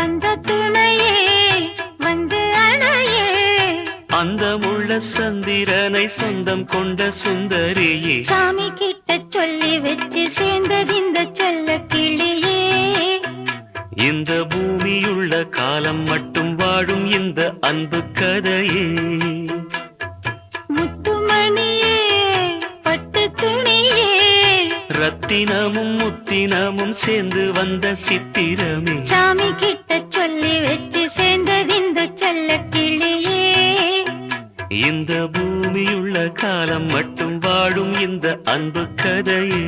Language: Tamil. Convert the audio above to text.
வந்த துணையே வந்து அணையே அந்தமுள்ள சந்திரனை சொந்தம் கொண்ட சுந்தரியே சாமி கிட்ட சொல்லி வச்சு சேர்ந்தது இந்த செல்ல கிளியே இந்த பூமியுள்ள காலம் மட்டும் வாழும் இந்த அன்பு கதையே முத்துமணியே பட்டு துணியே ரத்தினமும் முத்தினமும் சேர்ந்து வந்த சித்திரமே சாமி கிட்ட சொல்லி வச்சு சேர்ந்தது இந்த செல்ல கிளியே இந்த பூமியுள்ள காலம் மட்டும் வாழும் இந்த அன்பு கதையே